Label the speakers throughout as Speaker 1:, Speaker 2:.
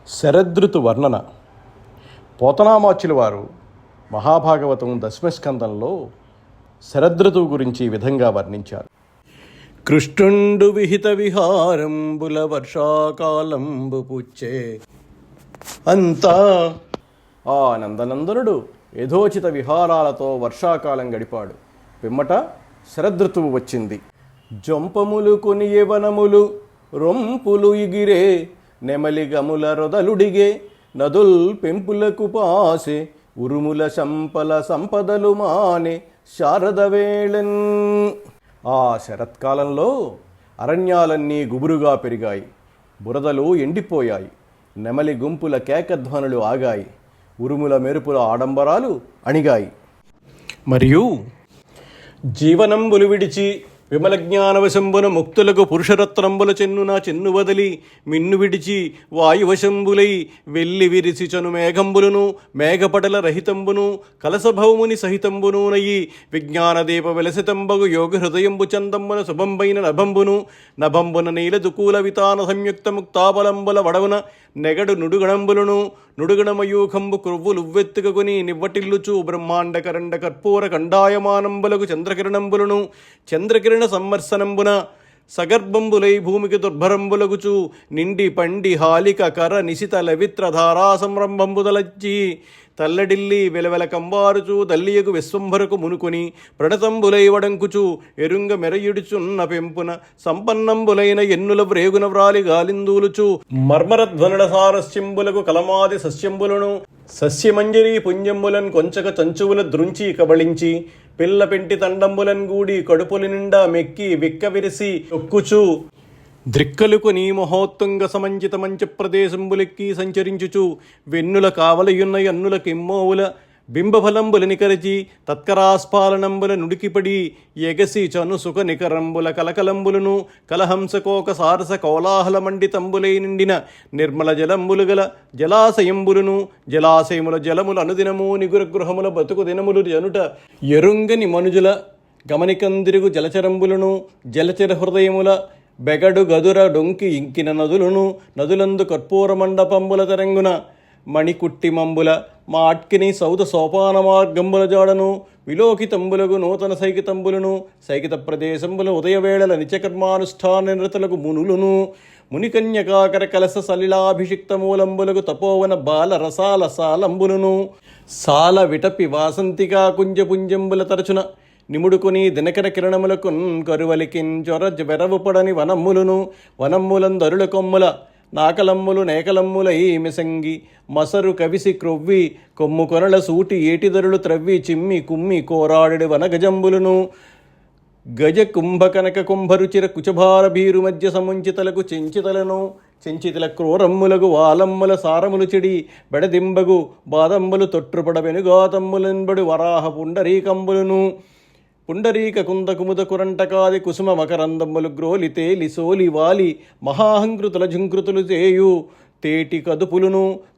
Speaker 1: శరదృతు వర్ణన. పోతనామాచ్యుల వారు మహాభాగవతం దశమస్కందంలో శరదృతువు గురించి ఈ విధంగా వర్ణించారు. కృష్ణుండు విహిత విహారంబుల వర్షాకాలంబు పుచ్చే అంతా ఆ నందనందనుడు యథోచిత విహారాలతో వర్షాకాలం గడిపాడు. పిమ్మట శరదృతువు వచ్చింది. జొంపములు కొనియవనములు రొంపులు ఇగిరే నెమలిగముల రొదలుడిగే నదుల్ పెంపులకు పాసే ఉరుముల సంపల సంపదలు మానే శారద వేళన్. ఆ శరత్కాలంలో అరణ్యాలన్నీ గుబురుగా పెరిగాయి, బురదలు ఎండిపోయాయి, నెమలి గుంపుల కేకధ్వనులు ఆగాయి, ఉరుముల మెరుపుల ఆడంబరాలు అణిగాయి. మరియు జీవనంబులు విడిచి విమల జ్ఞానవశంబున ముక్తులకు పురుషరత్నంబుల చెన్నున చెన్ను వదలి మిన్ను విడిచి వాయువశంబులై వెల్లి విరిసి చను మేఘంబులను మేఘపటల రహితంబును కలసభౌముని సహితంబును నయ్యి విజ్ఞానదీప విలసితంబగు యోగ హృదయంబు చందంబున శుభంబైన నభంబును నభంబున నీల దుకూల వితాన సంయుక్త ముక్తాపలంబుల వడవున నెగడు నుడుగణంబులను నుడుగణమయూఖంబు క్రొవ్వులువ్వెత్తుకొని నివ్వటిల్లుచు బ్రహ్మాండ కరండ కర్పూర కండాయమానంబులకు చంద్రకిరణంబులను చంద్రకిరణ సమ్మర్శనంబున సగర్భంబులై భూమికి దుర్భరంబులగుచు నిండి పండి హాలిక కర నిశిత లవిత్ర ధారా సంరంభంబుదలచ్చి తల్లడిల్లి వెలవెల కంబారుచు తల్లియకు విశ్వంభరకు మునుకొని ప్రణతంబులై వడంకుచు ఎరుంగ మెరయుడుచున్న పెంపున సంపన్నంబులైన ఎన్నుల వ్రేగున వ్రాలి గాలిందూలుచు మర్మరధ్వనుల సారస్యంబులకు కలమాది సస్యంబులను సస్యమంజరి పుంజంబులన్ కొంచక చంచువుల ద్రుంచి కబళించి పిల్ల పెంటి తండంబులన్ గూడి కడుపుల నిండా మెక్కి విక్క విరిసి ఒక్కుచు ద్రిక్కలుకొని మహోత్తుంగ సమంచిత మంచి ప్రదేశంబులెక్కి సంచరించుచు వెన్నుల కావలయున్న ఎన్నుల కిమ్మోవుల బింబఫలంబుల నికరచి తత్కరాస్పాలనంబుల నుడికిపడి ఎగసి చను సుఖ నికరంబుల కలకలంబులను కలహంసకోక సారస కోలాహల మండితంబులై నిండిన నిర్మల జలంబులు గల జలాశయంబులను జలాశయముల జలముల అనుదినము నిగురగృహముల బతుకు దినములు జనుట ఎరుంగని మనుజుల గమనికందిరుగు జలచరంబులను జలచర హృదయముల బెగడు గదుర డొంకి ఇంకిన నదులను నదులందు కర్పూర మండపంబుల తరంగున మణికుట్టిమంబుల మాట్కిని సౌద సోపాన మార్గంబుల జాడను విలోకితంబులకు నూతన సైకితంబులను సైకిత ప్రదేశంబుల ఉదయవేళల నిత్యకర్మానుష్ఠాన నిరతులకు మునులను మునికన్యకాకర కలస సలిలాభిషిక్త మూలంబులకు తపోవన బాల రసాల సాలంబులను సాల విటపి వాసంతికా కుంజపుంజంబుల తరచున నిముడుకొని దినకర కిరణములకు కరువలికిన్ చొర వెరవుపడని వనమ్ములను వనమ్ములందరుల కొమ్ముల నాకలమ్ములు నేకలమ్ములై మిసంగి మసరు కవిసి క్రొవ్వి కొమ్ము కొనల సూటి ఏటిదరులు త్రవ్వి చిమ్మి కుమ్మి కోరాడి వనగజంబులను గజ కుంభకనక కుంభరుచిర కుచభార భీరు మధ్య సముంచితలకు చెంచితలను చెంచితల క్రూరమ్ములకు వాలమ్ముల సారములు చెడి బెడదింబగు బాదంబులు తొట్టుపడ వెనుగాతమ్ములెన్బడి వరాహ పుండరీకంబులను పుండరీక కుంద కుముద కురంటకాది కుసుమ మకరందమ్ములు గ్రోలి తేలి సోలి వాలి మహాహంకృతుల ఝుంకృతులు చేయు తేటి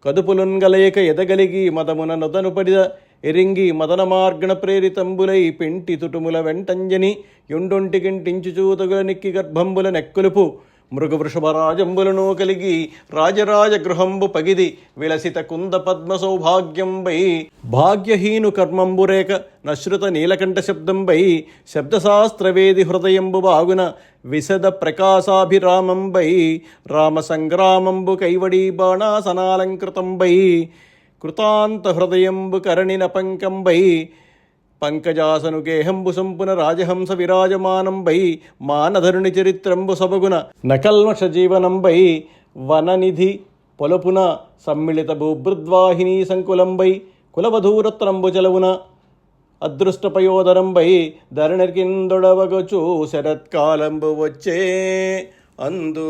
Speaker 1: కదుపులున్గలేక ఎదగలిగి మదమున నొదనుపడిద ఎరింగి మదన మార్గణ ప్రేరితంబులై పెంటి తుటుముల వెంటంజని యొండొంటికింటించు చూతగుల నిక్కి గర్భంబుల నెక్కులుపు మృగవృషభరాజంబులను కలిగి రాజరాజ గృహంబు పగిది విలసిత కుంద పద్మ సౌభాగ్యంబై భాగ్యహీను కర్మంబురేక నశ్రుత నీలకంఠ శబ్దంబై శబ్దశాస్త్రవేది హృదయంబు బాగున విశద ప్రకాశాభిరామంబై రామ సంగ్రామంబు కైవడీ బాణాసనాలంకృతంబై కృతాంత హృదయంబు కరణిన పంకంబై పంకజాసను గేహంబు సంపున రాజహంస విరాజమానంబై మానధరుని చరిత్రంబు సబగున నకల్మష జీవనంబై వననిధి పొలపున సమ్మిళిత భూభృద్వాహినీ సంకులంబై కులవధూరత్రంబు జలవున అదృష్టపయోదరంబై ధరణికిందొడవగచు శరత్కాలంబు వచ్చే అందు.